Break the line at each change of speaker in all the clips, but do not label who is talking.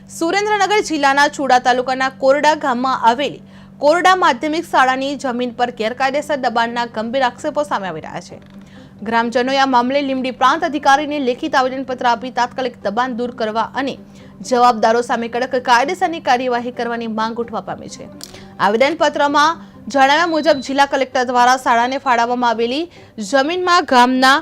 સુરેન્દ્રનગર જિલ્લાના ચુડા તાલુકાના કોરડા ગામમાં આવેલી કોરડા માધ્યમિક શાળાની જમીન પર ગેરકાયદેસર દબાણના ગંભીર આક્ષેપો સામે આવી રહ્યા છે। ગ્રામજનોએ આ મામલે લીંબડી પ્રાંત અધિકારીને લેખિત આવેદનપત્ર આપી તાત્કાલિક દબાણ દૂર કરવા અને જવાબદારો સામે કડક કાયદેસરની કાર્યવાહી કરવાની માંગ ઉઠવા પામી છે। આવેદનપત્રમાં જણાવ્યા મુજબ જિલ્લા કલેક્ટર દ્વારા શાળાને ફાળવવામાં આવેલી જમીનમાં ગામના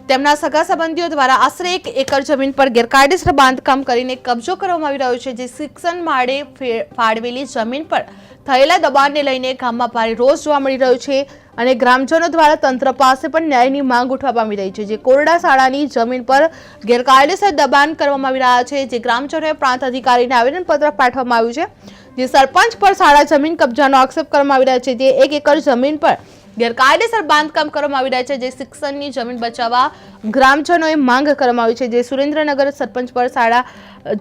તેમના સગા સંબંધીઓ દ્વારા આશરે 1 એકર જમીન પર ગેરકાયદેસર બાંધકામ કરીને કબજો કરવામાં આવી રહ્યો છે, જે શિક્ષણ માટે ફાળવેલી જમીન પર થયેલા દબાણને લઈને ગામમાં ભારે રોષ જોવા મળી રહ્યો છે અને ગ્રામજનો દ્વારા તંત્ર પાસે પણ ન્યાયની માંગ ઉઠવા પામી રહી છે। જે કોરડા શાળાની જમીન પર ગેરકાયદેસર દબાણ કરવામાં આવી રહ્યા છે, જે ગ્રામજનોએ પ્રાંત અધિકારીને આવેદનપત્ર પાઠવવામાં આવ્યું છે, જે સરપંચ પર શાળા જમીન કબજાનો આક્ષેપ કરવામાં આવી રહ્યો છે। જે 1 એકર જમીન પર ગેરકાયદેસર બાંધકામ કરવામાં આવી રહ્યા છે, જે શિક્ષણની જમીન બચાવવા ગ્રામજનોએ માંગ કરવામાં આવી છે। જે સુરેન્દ્રનગર સરપંચ પર શાળા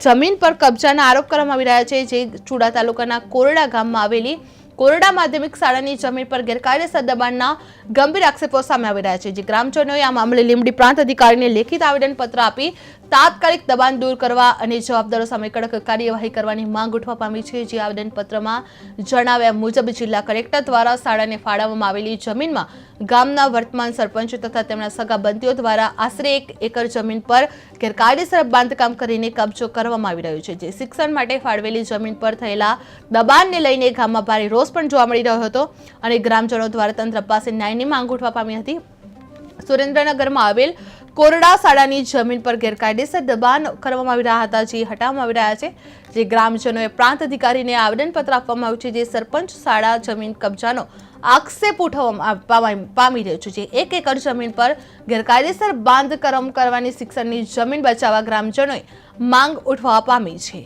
જમીન પર કબજાના આરોપ કરવામાં આવી રહ્યા છે, જે ચુડા તાલુકાના કોરડા ગામમાં આવેલી કોરડા માધ્યમિક શાળાની જમીન પર ગેરકાયદેસર દબાણના ગંભીર આક્ષેપો સામે આવી રહ્યા છે। જે ગ્રામજનોએ આ મામલે લીંબડી પ્રાંત અધિકારીને લેખિત આવેદનપત્ર આપી તાત્કાલિક દબાણ દૂર કરવા અને જવાબદારો સામે કડક કાર્યવાહી કરવાની માંગ ઉઠવા પામી છે। જે આવેદનપત્રમાં જણાવ્યા મુજબ જિલ્લા કલેક્ટર દ્વારા શાળાને ફાળવવામાં આવેલી જમીનમાં ગામના વર્તમાન સરપંચ તથા તેમના સગા બંધીઓ દ્વારા આશરે 1 એકર જમીન પર ગેરકાયદેસર બાંધકામ કરીને કબજો કરવામાં આવી રહ્યો છે, જે શિક્ષણ માટે ફાળવેલી જમીન પર થયેલા દબાણને લઈને ગામમાં ભારે રોષ પણ જોવા મળી રહ્યો હતો અને ગ્રામજનો દ્વારા તંત્ર પાસે ન્યાયની માંગ ઉઠવા પામી હતી। સુરેન્દ્રનગરમાં આવેલ કોરડા શાળાની જમીન પર ગેરકાયદેસર દબાણ કરવામાં આવી રહ્યા હતા, જે હટાવવામાં આવી રહ્યા છે। જે ગ્રામજનોએ પ્રાંત અધિકારીને આવેદનપત્ર આપવામાં આવ્યું છે, જે સરપંચ શાળા જમીન કબજાનો આક્ષેપ ઉઠાવવામાં પામી રહ્યો છે। જે 1 એકર જમીન પર ગેરકાયદેસર બાંધકામ કરવાની શિક્ષણની જમીન બચાવવા ગ્રામજનોએ માંગ ઉઠવા પામી છે।